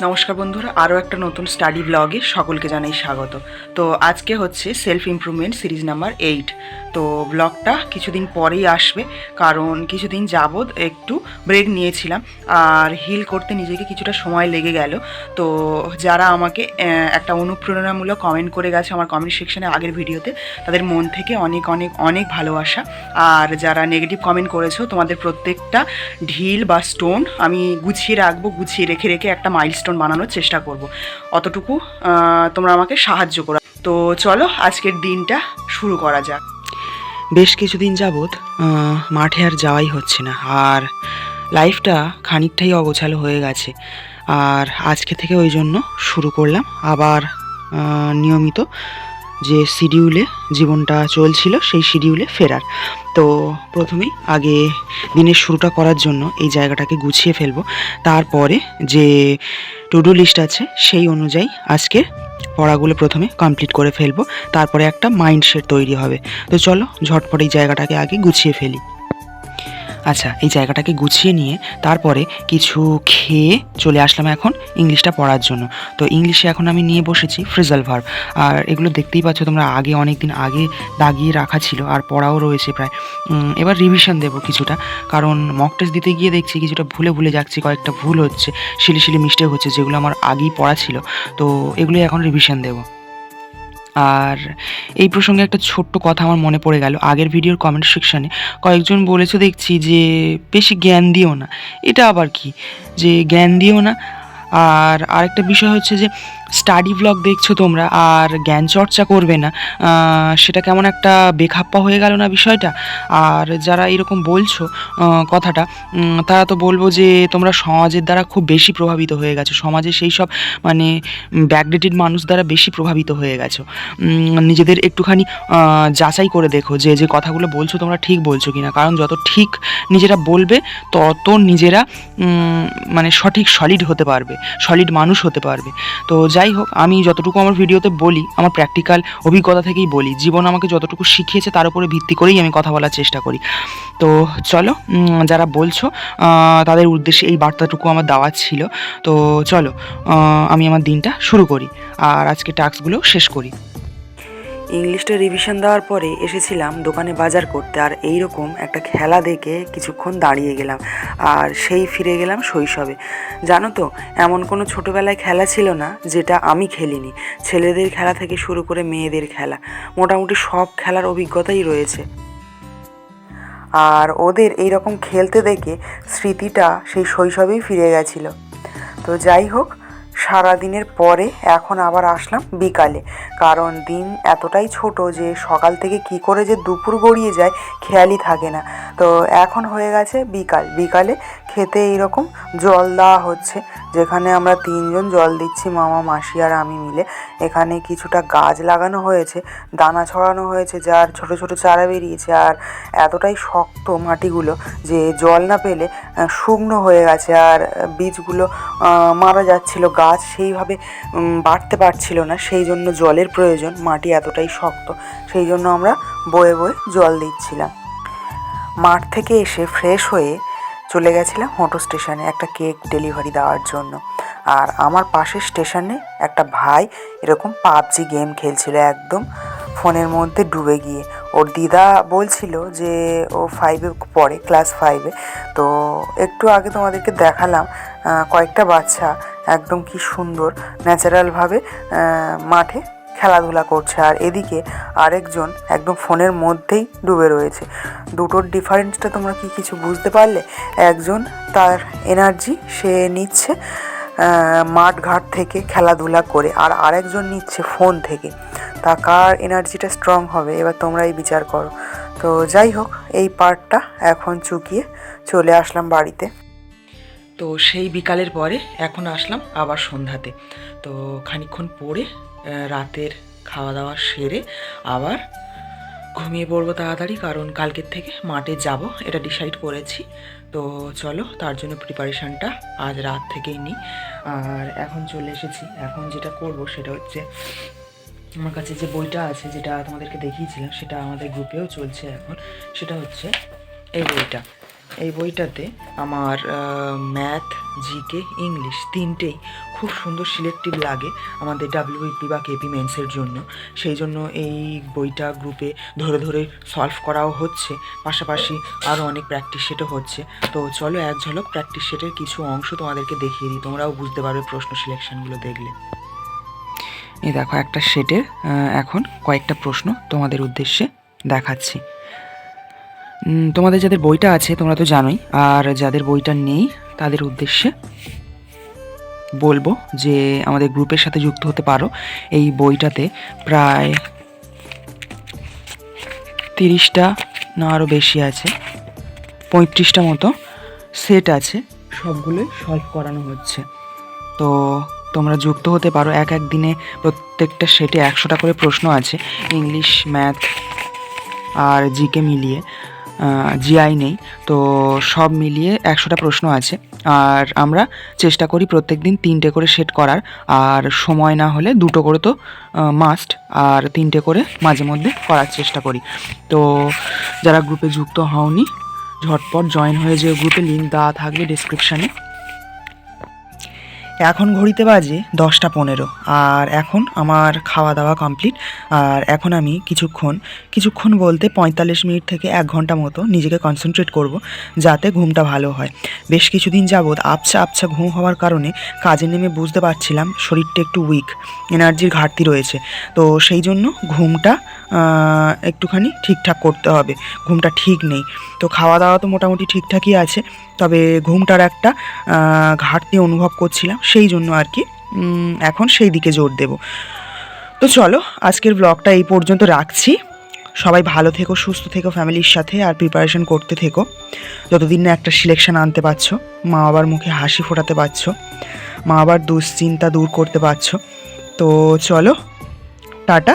নমস্কার বন্ধুরা, আরও একটা নতুন স্টাডি ব্লগে সকলকে জানাই স্বাগত। তো আজকে হচ্ছে সেলফ ইমপ্রুভমেন্ট সিরিজ নাম্বার 8। তো ব্লগটা কিছুদিন পরেই আসবে, কারণ কিছুদিন যাবৎ একটু ব্রেক নিয়েছিলাম আর হিল করতে নিজেকে কিছুটা সময় লেগে গেল। তো যারা আমাকে একটা অনুপ্রেরণামূলক কমেন্ট করে গেছে আমার কমেন্ট সেকশনে আগের ভিডিওতে, তাদের মন থেকে অনেক অনেক অনেক ভালোবাসা। আর যারা নেগেটিভ কমেন্ট করেছো, তোমাদের প্রত্যেকটা ঢিল বা স্টোন আমি গুছিয়ে রাখবো, গুছিয়ে রেখে রেখে একটা মাইলস্টোন বানানোর চেষ্টা করব। অতটুকু তোমরা আমাকে সাহায্য করো। তো চলো আজকের দিনটা শুরু করা যাক। বেশ কিছুদিন যাবৎ মাঠে আর যাওয়াই হচ্ছে না, আর লাইফটা খানিকটাই অগোছালো হয়ে গেছে। আর আজকে থেকে ওই জন্য শুরু করলাম আবার নিয়মিত যে শিডিউলে জীবনটা চলছিল সেই শিডিউলে ফেরার। তো প্রথমেই আগে দিনের শুরুটা করার জন্য এই জায়গাটাকে গুছিয়ে ফেলবো, তারপরে যে টু ডু লিস্ট আছে সেই অনুযায়ী আজকে পড়াগুলো প্রথমে কমপ্লিট করে ফেলবো, তারপরে একটা মাইন্ডসেট তৈরি হবে। তো চলো ঝটপট এই জায়গাটাকে আগে গুছিয়ে ফেলি। আচ্ছা, এই জায়গাটাকে গুছিয়ে নিয়ে তারপরে কিছু খেয়ে চলে আসলাম এখন ইংলিশটা পড়ার জন্য। তো ইংলিশে এখন আমি নিয়ে বসেছি ফ্রেজাল ভার্ব, আর এগুলো দেখতেই পাচ্ছ তোমরা, আগে অনেক দিন আগে দাগিয়ে রাখা ছিল আর পড়াও রয়েছে প্রায়। এবার রিভিশন দেবো কিছুটা, কারণ মক টেস্ট দিতে গিয়ে দেখছি কিছুটা ভুলে ভুলে যাচ্ছি, কয়েকটা ভুল হচ্ছে, শিলি মিস্টেক হচ্ছে যেগুলো আমার আগেই পড়া ছিল। তো এগুলোই এখন রিভিশন দেবো। আর এই প্রসঙ্গে একটা ছোট্ট কথা আমার মনে পড়ে গেল, আগের ভিডিওর কমেন্ট সেকশানে কয়েকজন বলেছে দেখছি যে বেশি জ্ঞান দিও না। এটা আবার কি যে জ্ঞান দিও না? আর আরেকটা বিষয় হচ্ছে যে স্টাডি ব্লগ দেখছো তোমরা আর জ্ঞান চর্চা করবে না, সেটা কেমন একটা বেখাপ্পা হয়ে গেল না বিষয়টা? আর যারা এরকম বলছো কথাটা, তারা তো বলবো যে তোমরা সমাজের দ্বারা খুব বেশি প্রভাবিত হয়ে গেছো, সমাজে সেই সব মানে ব্যাকডেটেড মানুষ দ্বারা বেশি প্রভাবিত হয়ে গেছো। নিজেদের একটুখানি যাচাই করে দেখো যে যে কথাগুলো বলছো তোমরা ঠিক বলছো কিনা, কারণ যত ঠিক নিজেরা বলবে তত নিজেরা মানে সঠিক সলিড হতে পারবে, সলিড মানুষ হতে পারবে। তো যাই হোক, আমি যতটুকু আমার ভিডিওতে বলি আমার প্র্যাকটিক্যাল অভিজ্ঞতা থেকেই বলি, জীবন আমাকে যতটুকু শিখিয়েছে তার উপরে ভিত্তি করেই আমি কথা বলার চেষ্টা করি। তো চলো, যারা বলছো তাদের উদ্দেশ্যে এই বার্তাটুকু আমার দেওয়া ছিল। তো চলো আমি আমার দিনটা শুরু করি আর আজকে টাস্কগুলো শেষ করি। ইংলিশটা রিভিশন দেওয়ার পরে এসেছিলাম দোকানে বাজার করতে, আর এইরকম একটা খেলা দেখে কিছুক্ষণ দাঁড়িয়ে গেলাম, আর সেই ফিরে গেলাম শৈশবে। জানো তো, এমন কোনো ছোটোবেলায় খেলা ছিল না যেটা আমি খেলিনি। ছেলেদের খেলা থেকে শুরু করে মেয়েদের খেলা, মোটামুটি সব খেলার অভিজ্ঞতাই রয়েছে। আর ওদের এইরকম খেলতে দেখে স্মৃতিটা সেই শৈশবেই ফিরে গেছিলো। তো যাই হোক, সারাদিনের পরে এখন আবার আসলাম বিকালে, কারণ দিন এতটাই ছোট যে সকাল থেকে কি করে যে দুপুর গড়িয়ে যায় খেয়ালই থাকে না। তো এখন হয়ে গেছে বিকাল, বিকালে খেতে এইরকম জল দেওয়া হচ্ছে, যেখানে আমরা 3জন জল দিচ্ছি, মামা মাসি আর আমি মিলে। এখানে কিছুটা গাছ লাগানো হয়েছে, দানা ছড়ানো হয়েছে, যার ছোট ছোট চারা বেরিয়েছে, আর এতটাই শক্ত মাটিগুলো যে জল না পেলে শুকনো হয়ে গেছে, আর বীজগুলো মারা যাচ্ছিল, গাছ সেইভাবে বাড়তে পারছিল না, সেই জন্য জলের প্রয়োজন, মাটি এতটাই শক্ত, সেই জন্য আমরা বয়ে বয়ে জল দিচ্ছিলাম। মাঠ থেকে এসে ফ্রেশ হয়ে চলে গেছিলাম হোটো স্টেশনে একটা কেক ডেলিভারি দেওয়ার জন্য। আর আমার পাশের স্টেশনে একটা ভাই এরকম পাবজি গেম খেলছিল, একদম ফোনের মধ্যে ডুবে গিয়ে। ওর দিদা বলছিল যে ও 5-এ পড়ে, ক্লাস 5-এ। তো একটু আগে তোমাদেরকে দেখালাম কয়েকটা বাচ্চা একদম কি সুন্দর ন্যাচারালভাবে মাঠে খেলাধুলা করছে, আর এদিকে আরেকজন একদম ফোনের মধ্যেই ডুবে রয়েছে। দুটোর ডিফারেন্সটা তোমরা কি কিছু বুঝতে পারলে? একজন তার এনার্জি সে নিচ্ছে মাঠঘাট থেকে খেলাধুলা করে, আর আরেকজন নিচ্ছে ফোন থেকে। তা কার এনার্জিটা স্ট্রং হবে এবার তোমরাই বিচার করো। তো যাই হোক, এই পার্টটা এখন চুকিয়ে চলে আসলাম বাড়িতে। তো সেই বিকালের পরে এখন আসলাম আবার সন্ধ্যাতে। তো খানিকক্ষণ পরে রাতের খাওয়া দাওয়া সেরে আবার ঘুমিয়ে পড়বো তাড়াতাড়ি, কারণ কালকের থেকে মাঠে যাব এটা ডিসাইড করেছি। তো চলো, তার জন্য প্রিপারেশানটা আজ রাত থেকেই নিই। আর এখন চলে এসেছি, এখন যেটা করব সেটা হচ্ছে আমার কাছে যে বইটা আছে যেটা তোমাদেরকে দেখিয়েছিলাম, সেটা আমাদের গ্রুপেও চলছে এখন, সেটা হচ্ছে এই বইটা। এই বইটাতে আমার ম্যাথ, জিকে, ইংলিশ তিনটেই খুব সুন্দর সিলেক্টিভ লাগে আমাদের ডাব্লিউবিপি বা কেপি মেন্সের জন্য। সেই জন্য এই বইটা গ্রুপে ধরে ধরে সলভ করাও হচ্ছে, পাশাপাশি আরও অনেক প্র্যাকটিস সেটও হচ্ছে। তো চলো এক ঝলক প্র্যাকটিস সেটের কিছু অংশ তোমাদেরকে দেখিয়ে দিই, তোমরাও বুঝতে পারবে প্রশ্ন সিলেকশানগুলো দেখলে। এই দেখো একটা সেটের এখন কয়েকটা প্রশ্ন তোমাদের উদ্দেশ্যে দেখাচ্ছি। তোমাদের যাদের বইটা আছে তোমরা তো জানোই, আর যাদের বইটা নেই তাদের উদ্দেশ্যে বলবো যে আমাদের গ্রুপের সাথে যুক্ত হতে পারো। এই বইটাতে প্রায় 30টা না আরও বেশি আছে, 35টা মতো সেট আছে, সবগুলোই সলভ করানো হচ্ছে। তো তোমরা যুক্ত হতে পারো। এক এক দিনে প্রত্যেকটা সেটে 100টা করে প্রশ্ন আছে, ইংলিশ, ম্যাথ আর জিকে মিলিয়ে, জিআই নেই, তো সব মিলিয়ে 100টা প্রশ্ন আছে। আর আমরা চেষ্টা করি প্রত্যেক দিন 3টে করে সেট করার, আর সময় না হলে 2টো করে তো মাস্ট, আর 3টে করে মাঝে মধ্যে করার চেষ্টা করি। তো যারা গ্রুপে যুক্ত হওনি ঝটপট জয়েন হয়ে যে গ্রুপে লিঙ্ক দেওয়া থাকবে ডিসক্রিপশানে। এখন ঘড়িতে বাজে 10টা 15, আর এখন আমার খাওয়া দাওয়া কমপ্লিট। আর এখন আমি কিছুক্ষণ বলতে 45 মিনিট থেকে 1 ঘন্টা মতো নিজেকে কনসেন্ট্রেট করব, যাতে ঘুমটা ভালো হয়। বেশ কিছুদিন যাবৎ আবছা ঘুম হওয়ার কারণে কাজে নেমে বুঝতে পারছিলাম শরীরটা একটু উইক, এনার্জির ঘাটতি রয়েছে। তো সেই জন্য ঘুমটা একটুখানি ঠিকঠাক করতে হবে, ঘুমটা ঠিক নেই। তো খাওয়া দাওয়া তো মোটামুটি ঠিকঠাকই আছে, তবে ঘুমটার একটা ঘাটতি অনুভব করছিলাম, সেই জন্য আর কি এখন সেই দিকে জোর দেব। তো চলো আজকের ব্লগটা এই পর্যন্ত রাখছি। সবাই ভালো থেকো, সুস্থ থেকো ফ্যামিলির সাথে, আর প্রিপারেশন করতে থেকো। যতদিন না একটা সিলেকশন আনতে পারছো, মা বাবার মুখে হাসি ফোটাতে পারছো, মা বাবার দুশ্চিন্তা দূর করতে পারছো। তো চলো, টাটা।